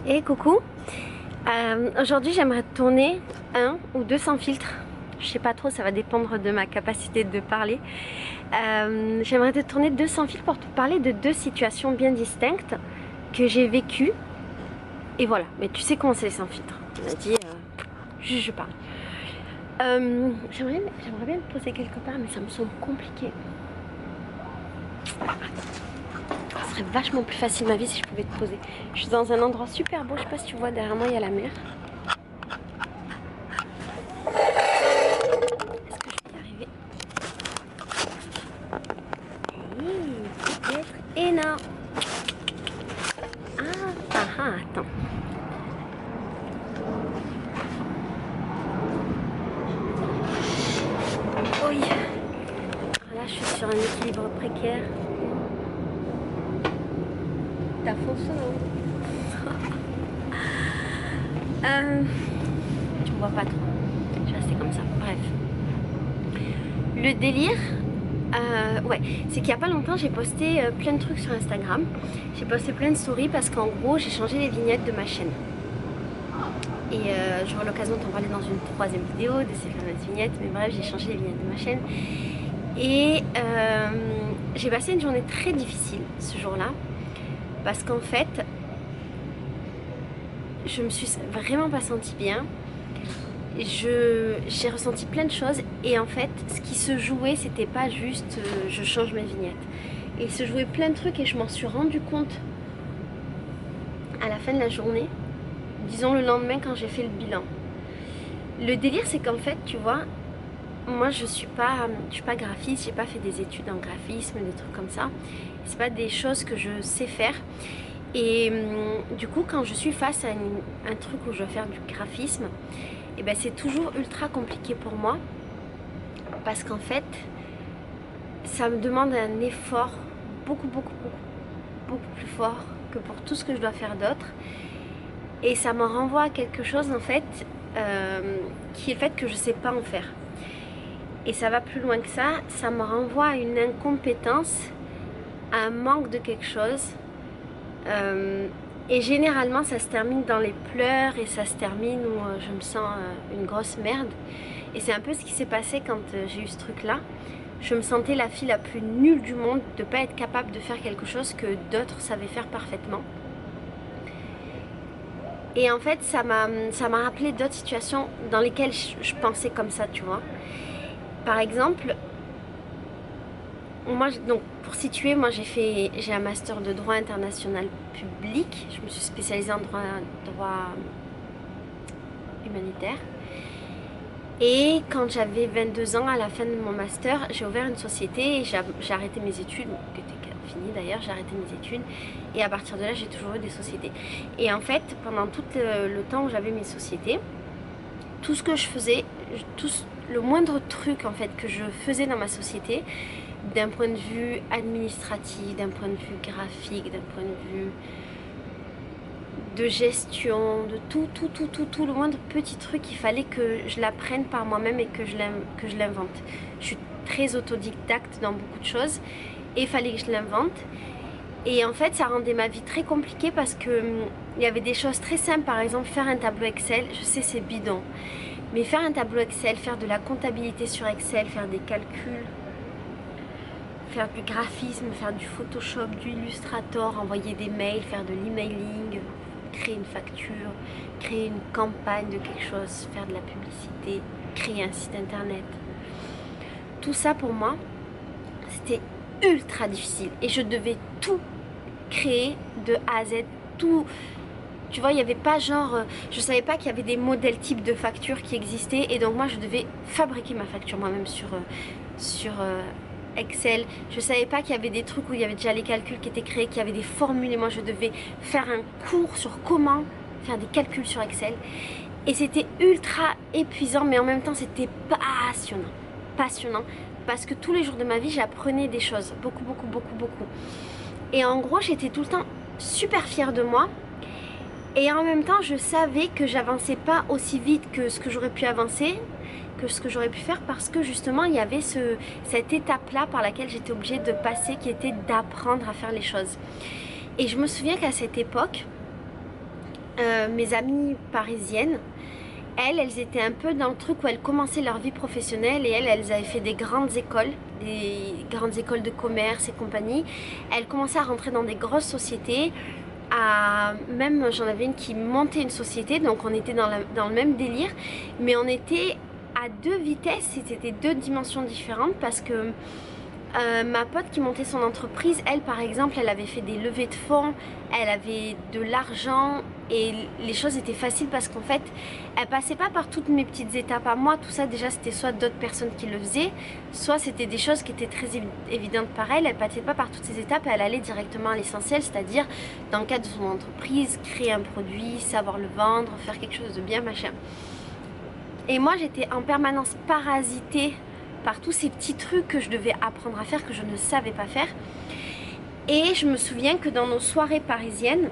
Et coucou, aujourd'hui j'aimerais te tourner un ou deux sans filtre. Je sais pas trop, ça va dépendre de ma capacité de parler. J'aimerais te tourner deux sans filtre pour te parler de deux situations bien distinctes que j'ai vécues. Et voilà, mais tu sais comment c'est les sans filtre. On a dit, juste je parle. J'aimerais bien me poser quelque part, mais ça me semble compliqué. Ce serait vachement plus facile ma vie si je pouvais te poser. Je suis dans un endroit super beau, je sais pas si tu vois, derrière moi il y a la mer. Est-ce que je peux y arriver? Peut-être énorme. Attends. Oui. Là je suis sur un équilibre précaire. T'as fond sonore. Tu me vois pas trop. Je vais rester comme ça. Bref. Le délire, ouais, c'est qu'il y a pas longtemps j'ai posté plein de trucs sur Instagram. J'ai posté plein de stories parce qu'en gros j'ai changé les vignettes de ma chaîne. Et j'aurai l'occasion de t'en parler dans une troisième vidéo de ces fameuses vignettes. Mais bref, j'ai changé les vignettes de ma chaîne. Et j'ai passé une journée très difficile ce jour-là. Parce qu'en fait, je me suis vraiment pas sentie bien. J'ai ressenti plein de choses. Et en fait, ce qui se jouait, c'était pas juste je change mes vignettes. Et il se jouait plein de trucs et je m'en suis rendu compte à la fin de la journée. Disons le lendemain quand j'ai fait le bilan. Le délire c'est qu'en fait tu vois, moi je suis pas graphiste, j'ai pas fait des études en graphisme, des trucs comme ça. C'est pas des choses que je sais faire. Et du coup quand je suis face à un truc où je dois faire du graphisme, et ben c'est toujours ultra compliqué pour moi. Parce qu'en fait ça me demande un effort beaucoup plus fort que pour tout ce que je dois faire d'autre. Et ça me renvoie à quelque chose en fait qui est le fait que je sais pas en faire. Et ça va plus loin que ça, ça me renvoie à une incompétence, à un manque de quelque chose. Et généralement ça se termine dans les pleurs et ça se termine où je me sens une grosse merde. Et c'est un peu ce qui s'est passé quand j'ai eu ce truc là. Je me sentais la fille la plus nulle du monde de pas être capable de faire quelque chose que d'autres savaient faire parfaitement. Et en fait, ça m'a rappelé d'autres situations dans lesquelles je pensais comme ça, tu vois. Par exemple, moi, donc pour situer, moi j'ai un master de droit international public. Je me suis spécialisée en droit humanitaire. Et quand j'avais 22 ans, à la fin de mon master, j'ai ouvert une société et j'ai arrêté mes études, qui étaient finies d'ailleurs, j'ai arrêté mes études. Et à partir de là, j'ai toujours eu des sociétés. Et en fait, pendant tout le temps où j'avais mes sociétés, tout ce que je faisais, le moindre truc en fait que je faisais dans ma société, d'un point de vue administratif, d'un point de vue graphique, d'un point de vue de gestion, de tout, le moindre petit truc, il fallait que je l'apprenne par moi-même et que je l'invente. Je suis très autodidacte dans beaucoup de choses et il fallait que je l'invente. Et en fait ça rendait ma vie très compliquée parce que il y avait des choses très simples, par exemple faire un tableau Excel, je sais c'est bidon, mais faire un tableau Excel, faire de la comptabilité sur Excel, faire des calculs, faire du graphisme, faire du Photoshop, du Illustrator, envoyer des mails, faire de l'emailing, créer une facture, créer une campagne de quelque chose, faire de la publicité, créer un site internet. Tout ça pour moi, c'était ultra difficile et je devais tout créer de A à Z, tout. Tu vois, il n'y avait pas genre, je savais pas qu'il y avait des modèles types de factures qui existaient et donc moi je devais fabriquer ma facture moi-même sur Excel. Je savais pas qu'il y avait des trucs où il y avait déjà les calculs qui étaient créés, qu'il y avait des formules et moi je devais faire un cours sur comment faire des calculs sur Excel. Et c'était ultra épuisant mais en même temps c'était passionnant parce que tous les jours de ma vie j'apprenais des choses, beaucoup. Et en gros j'étais tout le temps super fière de moi. Et en même temps je savais que j'avançais pas aussi vite que ce que j'aurais pu avancer, que ce que j'aurais pu faire, parce que justement il y avait cette étape là par laquelle j'étais obligée de passer, qui était d'apprendre à faire les choses. Et je me souviens qu'à cette époque mes amies parisiennes, elles étaient un peu dans le truc où elles commençaient leur vie professionnelle et elles avaient fait des grandes écoles de commerce et compagnie. Elles commençaient à rentrer dans des grosses sociétés. Même j'en avais une qui montait une société, donc on était dans le même délire, mais on était à deux vitesses et c'était deux dimensions différentes parce que ma pote qui montait son entreprise, elle par exemple, elle avait fait des levées de fonds, elle avait de l'argent et les choses étaient faciles parce qu'en fait, elle passait pas par toutes mes petites étapes à moi. Tout ça déjà c'était soit d'autres personnes qui le faisaient, soit c'était des choses qui étaient très évidentes par elle. Elle passait pas par toutes ces étapes et elle allait directement à l'essentiel, c'est-à-dire dans le cadre de son entreprise, créer un produit, savoir le vendre, faire quelque chose de bien machin. Et moi j'étais en permanence parasitée par tous ces petits trucs que je devais apprendre à faire, que je ne savais pas faire. Et je me souviens que dans nos soirées parisiennes,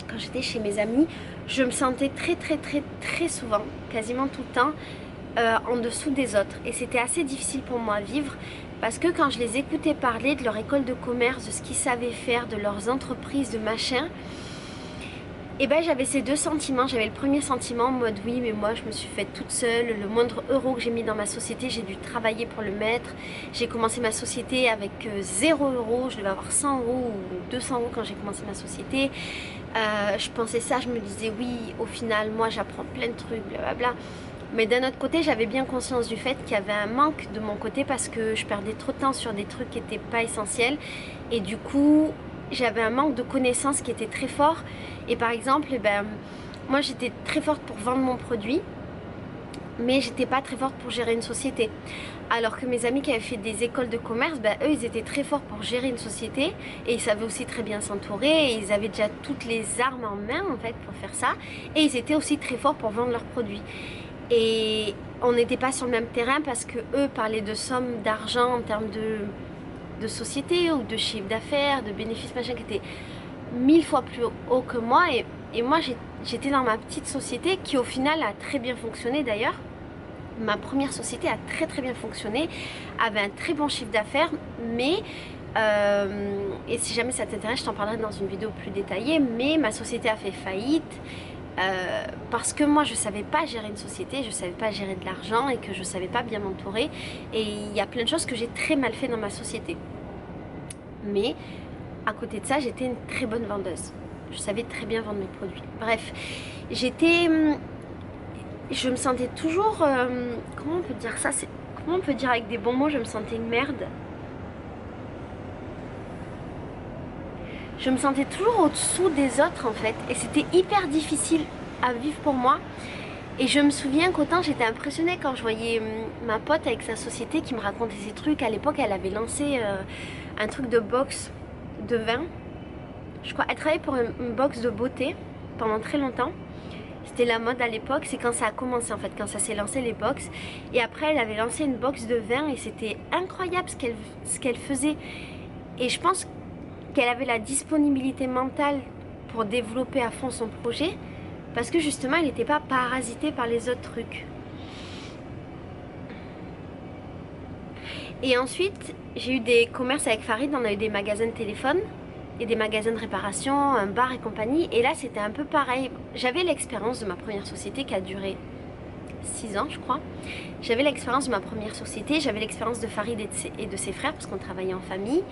quand j'étais chez mes amis, je me sentais très souvent, quasiment tout le temps, en dessous des autres. Et c'était assez difficile pour moi à vivre parce que quand je les écoutais parler de leur école de commerce, de ce qu'ils savaient faire, de leurs entreprises, de machin, et ben j'avais ces deux sentiments. J'avais le premier sentiment en mode oui mais moi je me suis faite toute seule, le moindre euro que j'ai mis dans ma société j'ai dû travailler pour le mettre. J'ai commencé ma société avec 0 euros, je devais avoir 100 euros ou 200 euros quand j'ai commencé ma société. Je pensais ça, je me disais oui au final moi j'apprends plein de trucs blablabla. Mais d'un autre côté j'avais bien conscience du fait qu'il y avait un manque de mon côté parce que je perdais trop de temps sur des trucs qui n'étaient pas essentiels et du coup j'avais un manque de connaissances qui était très fort. Et par exemple, moi j'étais très forte pour vendre mon produit, mais j'étais pas très forte pour gérer une société. Alors que mes amis qui avaient fait des écoles de commerce, eux ils étaient très forts pour gérer une société et ils savaient aussi très bien s'entourer et ils avaient déjà toutes les armes en main en fait pour faire ça. Et ils étaient aussi très forts pour vendre leurs produits. Et on n'était pas sur le même terrain parce que eux parlaient de sommes d'argent en termes de société ou de chiffre d'affaires, de bénéfices machin qui étaient 1000 fois plus haut que moi et moi j'étais dans ma petite société qui au final a très bien fonctionné d'ailleurs. Ma première société a très bien fonctionné, avait un très bon chiffre d'affaires, mais et si jamais ça t'intéresse je t'en parlerai dans une vidéo plus détaillée, mais ma société a fait faillite parce que moi je savais pas gérer une société, je savais pas gérer de l'argent et que je savais pas bien m'entourer et il y a plein de choses que j'ai très mal fait dans ma société. Mais à côté de ça, j'étais une très bonne vendeuse. Je savais très bien vendre mes produits. Bref, je me sentais toujours... comment on peut dire ça? Comment on peut dire avec des bons mots? Je me sentais une merde. Je me sentais toujours au-dessous des autres en fait. Et c'était hyper difficile à vivre pour moi. Et je me souviens qu'autant j'étais impressionnée quand je voyais ma pote avec sa société qui me racontait ses trucs. À l'époque, elle avait lancé un truc de boxe de vin. Je crois, elle travaillait pour une box de beauté pendant très longtemps. C'était la mode à l'époque, c'est quand ça a commencé en fait, quand ça s'est lancé les box. Et après elle avait lancé une box de vin et c'était incroyable ce qu'elle faisait. Et je pense qu'elle avait la disponibilité mentale pour développer à fond son projet parce que justement elle n'était pas parasitée par les autres trucs. Et ensuite j'ai eu des commerces avec Farid, on a eu des magasins de téléphone et des magasins de réparation, un bar et compagnie. Et là c'était un peu pareil. J'avais l'expérience de ma première société qui a duré 6 ans je crois. J'avais l'expérience de ma première société, j'avais l'expérience de Farid et de ses frères parce qu'on travaillait en famille.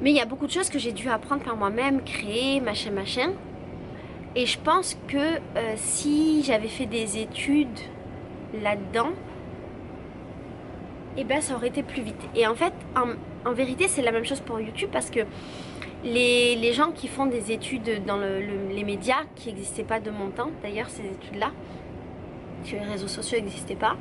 Mais il y a beaucoup de choses que j'ai dû apprendre par moi-même, créer, machin. Et je pense que si j'avais fait des études là-dedans, et ben ça aurait été plus vite. Et en fait, en vérité, c'est la même chose pour YouTube parce que les gens qui font des études dans les médias, qui n'existaient pas de mon temps, d'ailleurs ces études-là, sur les réseaux sociaux n'existaient pas,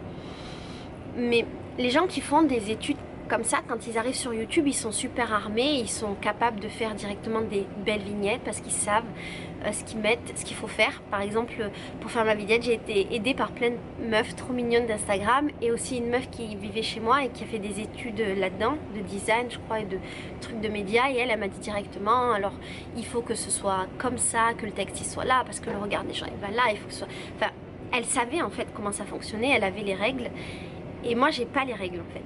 mais les gens qui font des études comme ça, quand ils arrivent sur YouTube, ils sont super armés, ils sont capables de faire directement des belles vignettes parce qu'ils savent ce qu'ils mettent, ce qu'il faut faire. Par exemple, pour faire ma vignette, j'ai été aidée par plein de meufs trop mignonnes d'Instagram et aussi une meuf qui vivait chez moi et qui a fait des études là-dedans, de design je crois et de trucs de médias, et elle m'a dit directement, alors il faut que ce soit comme ça, que le texte il soit là parce que le regard des gens il va là, il faut que ce soit... Enfin, elle savait en fait comment ça fonctionnait, elle avait les règles et moi j'ai pas les règles en fait.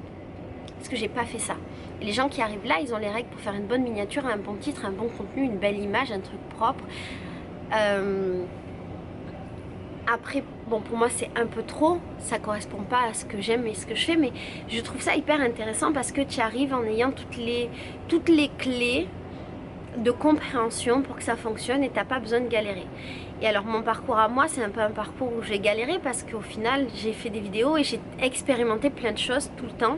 Parce que j'ai pas fait ça. Et les gens qui arrivent là, ils ont les règles pour faire une bonne miniature, un bon titre, un bon contenu, une belle image, un truc propre. Après, bon, pour moi c'est un peu trop, ça correspond pas à ce que j'aime et ce que je fais, mais je trouve ça hyper intéressant parce que tu arrives en ayant toutes les clés de compréhension pour que ça fonctionne et t'as pas besoin de galérer. Et alors mon parcours à moi, c'est un peu un parcours où j'ai galéré parce qu'au final j'ai fait des vidéos et j'ai expérimenté plein de choses tout le temps.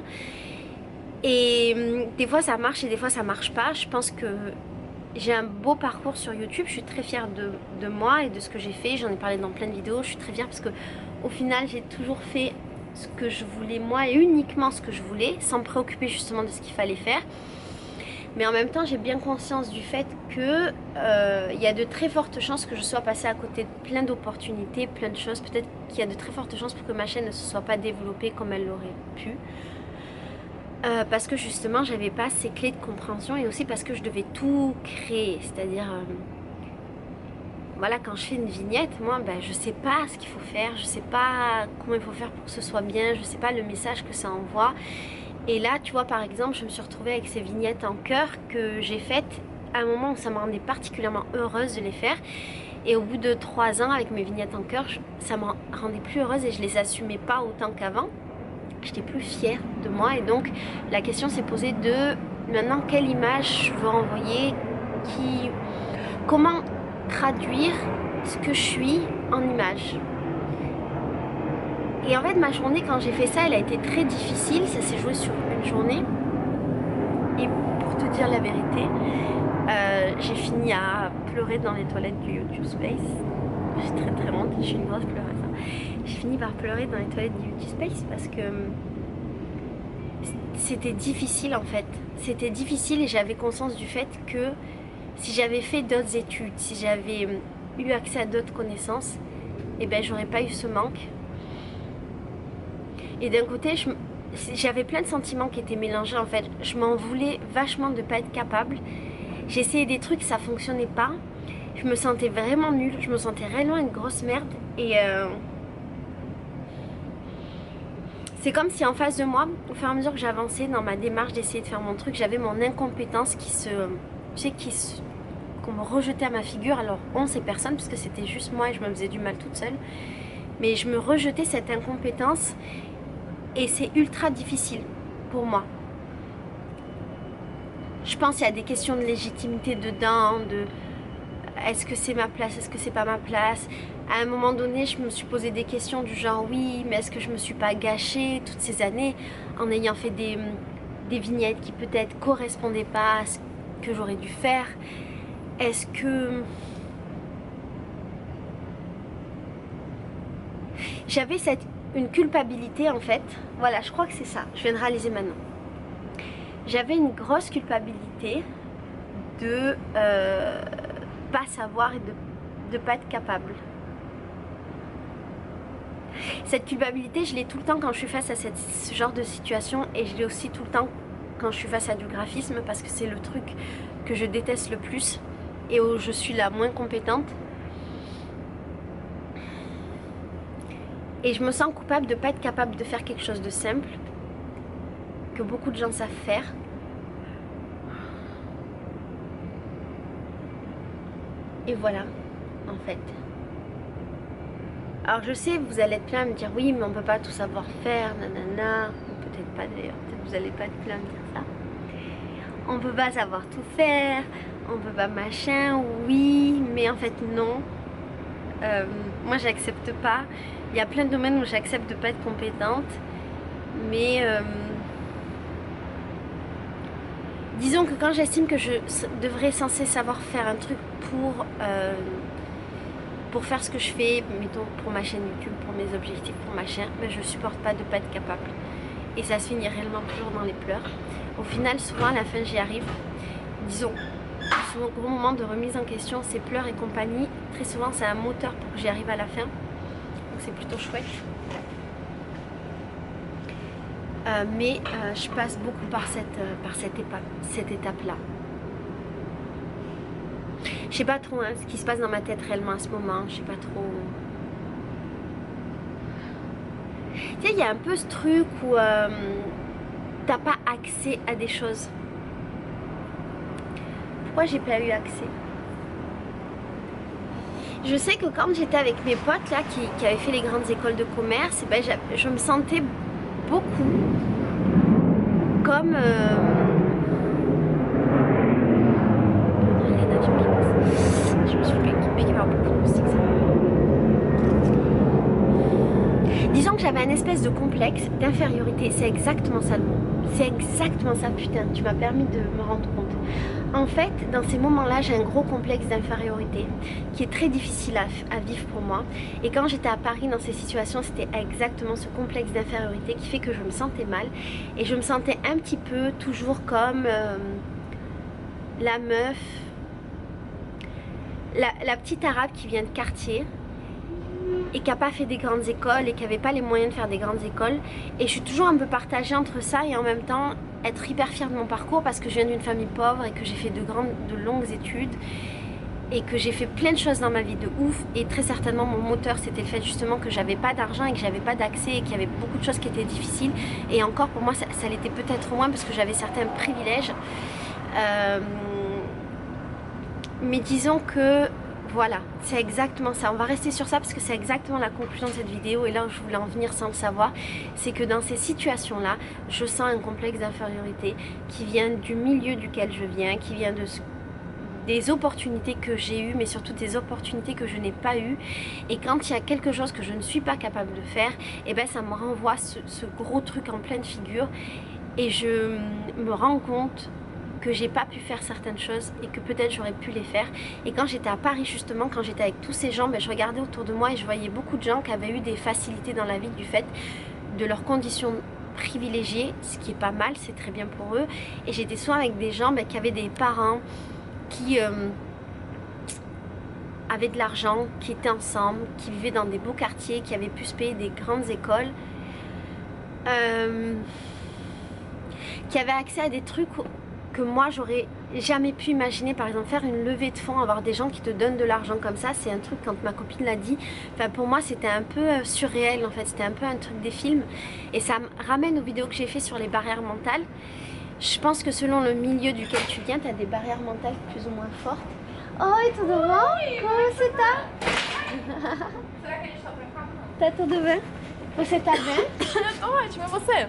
Et des fois ça marche et des fois ça marche pas. Je pense que j'ai un beau parcours sur YouTube, je suis très fière de moi et de ce que j'ai fait. J'en ai parlé dans plein de vidéos, je suis très fière parce que au final j'ai toujours fait ce que je voulais moi et uniquement ce que je voulais, sans me préoccuper justement de ce qu'il fallait faire. Mais en même temps j'ai bien conscience du fait que il y a de très fortes chances que je sois passée à côté de plein d'opportunités, plein de choses. Peut-être qu'il y a de très fortes chances pour que ma chaîne ne se soit pas développée comme elle l'aurait pu. Parce que justement j'avais pas ces clés de compréhension et aussi parce que je devais tout créer, c'est-à-dire voilà, quand je fais une vignette, moi ben, je sais pas ce qu'il faut faire, je sais pas comment il faut faire pour que ce soit bien, je sais pas le message que ça envoie. Et là tu vois par exemple je me suis retrouvée avec ces vignettes en cœur que j'ai faites à un moment où ça me rendait particulièrement heureuse de les faire. Et au bout de 3 ans avec mes vignettes en cœur, ça me rendait plus heureuse et je les assumais pas autant qu'avant. J'étais plus fière de moi et donc la question s'est posée de maintenant quelle image je veux renvoyer, comment traduire ce que je suis en image. Et en fait ma journée quand j'ai fait ça elle a été très difficile, ça s'est joué sur une journée et pour te dire la vérité j'ai fini à pleurer dans les toilettes du YouTube Space. J'ai très honte, je suis une grosse pleureuse. J'ai fini par pleurer dans les toilettes du YouTube Space parce que c'était difficile en fait. C'était difficile et j'avais conscience du fait que si j'avais fait d'autres études, si j'avais eu accès à d'autres connaissances, et ben j'aurais pas eu ce manque. Et d'un côté, j'avais plein de sentiments qui étaient mélangés en fait. Je m'en voulais vachement de pas être capable. J'ai essayé des trucs, ça fonctionnait pas. Je me sentais vraiment nulle, je me sentais réellement une grosse merde et c'est comme si en face de moi, au fur et à mesure que j'avançais dans ma démarche d'essayer de faire mon truc, j'avais mon incompétence qu'on me rejetait à ma figure. Alors on sait personne parce que c'était juste moi et je me faisais du mal toute seule. Mais je me rejetais cette incompétence et c'est ultra difficile pour moi. Je pense qu'il y a des questions de légitimité dedans, de est-ce que c'est ma place, est-ce que c'est pas ma place. À un moment donné, je me suis posé des questions du genre oui, mais est-ce que je me suis pas gâchée toutes ces années en ayant fait des vignettes qui peut-être correspondaient pas à ce que j'aurais dû faire. Est-ce que j'avais une culpabilité en fait. Voilà, je crois que c'est ça, je viens de réaliser maintenant. J'avais une grosse culpabilité de pas savoir et de pas être capable. Cette culpabilité, je l'ai tout le temps quand je suis face à ce genre de situation et je l'ai aussi tout le temps quand je suis face à du graphisme parce que c'est le truc que je déteste le plus et où je suis la moins compétente. Et je me sens coupable de ne pas être capable de faire quelque chose de simple que beaucoup de gens savent faire. Et voilà, en fait. Alors je sais, vous allez être plein à me dire oui, mais on peut pas tout savoir faire, nanana. Peut-être pas d'ailleurs, peut-être vous allez pas être plein à me dire ça. On peut pas savoir tout faire, on peut pas machin, oui, mais en fait non. Moi j'accepte pas. Il y a plein de domaines où j'accepte de pas être compétente, mais disons que quand j'estime que je devrais censé savoir faire un truc pour faire ce que je fais, mettons pour ma chaîne YouTube, pour mes objectifs, pour ma chaîne, mais je supporte pas de pas être capable. Et ça se finit réellement toujours dans les pleurs. Au final, souvent à la fin j'y arrive. Disons, ce gros moment de remise en question, ces pleurs et compagnie, très souvent c'est un moteur pour que j'y arrive à la fin. Donc c'est plutôt chouette. Mais je passe beaucoup par cette étape-là. Je sais pas trop hein, ce qui se passe dans ma tête réellement à ce moment, je sais pas trop. Tu sais, il y a un peu ce truc où t'as pas accès à des choses. Pourquoi j'ai pas eu accès? Je sais que quand j'étais avec mes potes là qui avaient fait les grandes écoles de commerce, ben, je me sentais beaucoup comme je me suis piquée par beaucoup de moustiques. Disons que j'avais un espèce de complexe d'infériorité, c'est exactement ça le mot. C'est exactement ça, putain, tu m'as permis de me rendre compte. En fait, dans ces moments-là, j'ai un gros complexe d'infériorité qui est très difficile à vivre pour moi. Et quand j'étais à Paris dans ces situations, c'était exactement ce complexe d'infériorité qui fait que je me sentais mal. Et je me sentais un petit peu toujours comme la meuf, la petite arabe qui vient de quartier et qui n'a pas fait des grandes écoles et qui n'avait pas les moyens de faire des grandes écoles. Et je suis toujours un peu partagée entre ça et en même temps être hyper fière de mon parcours parce que je viens d'une famille pauvre et que j'ai fait de longues études et que j'ai fait plein de choses dans ma vie de ouf. Et très certainement mon moteur c'était le fait justement que j'avais pas d'argent et que j'avais pas d'accès et qu'il y avait beaucoup de choses qui étaient difficiles. Et encore pour moi ça l'était peut-être moins parce que j'avais certains privilèges. Mais disons que voilà, c'est exactement ça. On va rester sur ça parce que c'est exactement la conclusion de cette vidéo et là où je voulais en venir sans le savoir, c'est que dans ces situations-là, je sens un complexe d'infériorité qui vient du milieu duquel je viens, qui vient des opportunités que j'ai eues, mais surtout des opportunités que je n'ai pas eues. Et quand il y a quelque chose que je ne suis pas capable de faire, et ben ça me renvoie ce gros truc en pleine figure et je me rends compte que j'ai pas pu faire certaines choses et que peut-être j'aurais pu les faire. Et quand j'étais à Paris justement, quand j'étais avec tous ces gens, ben, je regardais autour de moi et je voyais beaucoup de gens qui avaient eu des facilités dans la vie du fait de leurs conditions privilégiées, ce qui est pas mal, c'est très bien pour eux. Et j'étais souvent avec des gens ben, qui avaient des parents qui avaient de l'argent, qui étaient ensemble, qui vivaient dans des beaux quartiers, qui avaient pu se payer des grandes écoles, qui avaient accès à des trucs que moi j'aurais jamais pu imaginer. Par exemple faire une levée de fonds, avoir des gens qui te donnent de l'argent comme ça, c'est un truc, quand ma copine l'a dit, enfin pour moi c'était un peu surréel en fait, c'était un peu un truc des films. Et ça me ramène aux vidéos que j'ai fait sur les barrières mentales. Je pense que selon le milieu duquel tu viens, tu as des barrières mentales plus ou moins fortes. Oi, tudo bom? Como você tá? Será que a gente tá trancado? Tá tudo bem? Você tá bem? Tô ótimo, e você?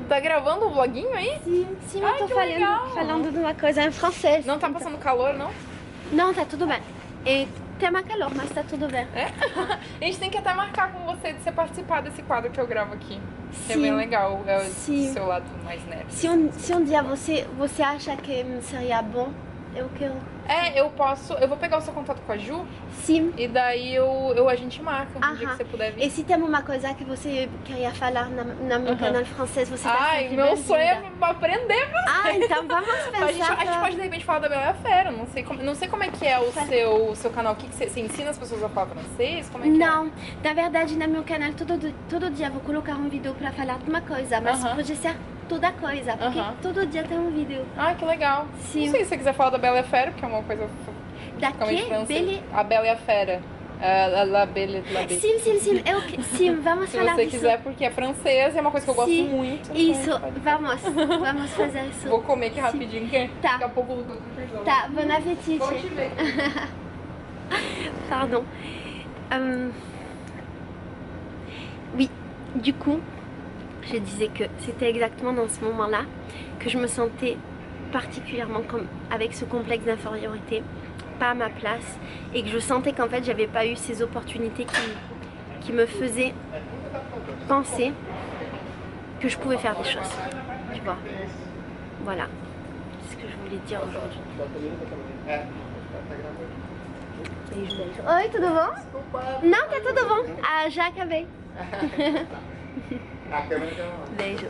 Tá gravando um vloguinho aí? Sim, eu tô falando de uma coisa em francês. Não tá passando calor, não? Não, tá tudo bem. E tem mais calor, mas tá tudo bem. É? A gente tem que até marcar com você de você participar desse quadro que eu gravo aqui. Que é Sim. bem legal, é o Sim. seu lado mais nerd. Se um dia você acha que seria bom, eu quero. É, eu vou pegar o seu contato com a Ju. Sim. E daí a gente marca um dia que você puder vir. E se tem uma coisa que você queria falar no meu canal francês, você tá Ai, sempre meu sonho é bem-vinda. aprender francês. Ah, então vamos pensar. A gente pode de repente falar da Bela e a Fera. Não sei como é que é o seu canal. O que você ensina as pessoas a falar francês? Como é que Não, na verdade no meu canal todo dia vou colocar um vídeo pra falar de uma coisa, mas pode ser toda coisa, porque todo dia tem um vídeo. Ah, que legal. Sim. Não sei se você quiser falar da Bela e a Fera, porque é uma coisa Da tipicamente que? francesa. A Bela e a Fera. La Belle, la Bête. Sim, vamos Se falar você disso. quiser, porque é francês e é uma coisa que eu gosto Sim, muito. isso, então vamos fazer isso. Vou comer aqui rapidinho, que Tá. daqui a pouco eu tô com perdão. Tá, bon appétit. Vou te ver. Pardon. Oui, du coup, je disais que c'était exactement dans ce moment-là que je me sentais particulièrement comme avec ce complexe d'infériorité, pas à ma place, et que je sentais qu'en fait j'avais pas eu ces opportunités qui me faisaient penser que je pouvais faire des choses, tu vois. Voilà, c'est ce que je voulais dire aujourd'hui. Beijo, beijo. Oi, tudo bom? Não, tá tudo bom. Ah, já acabei. Beijo.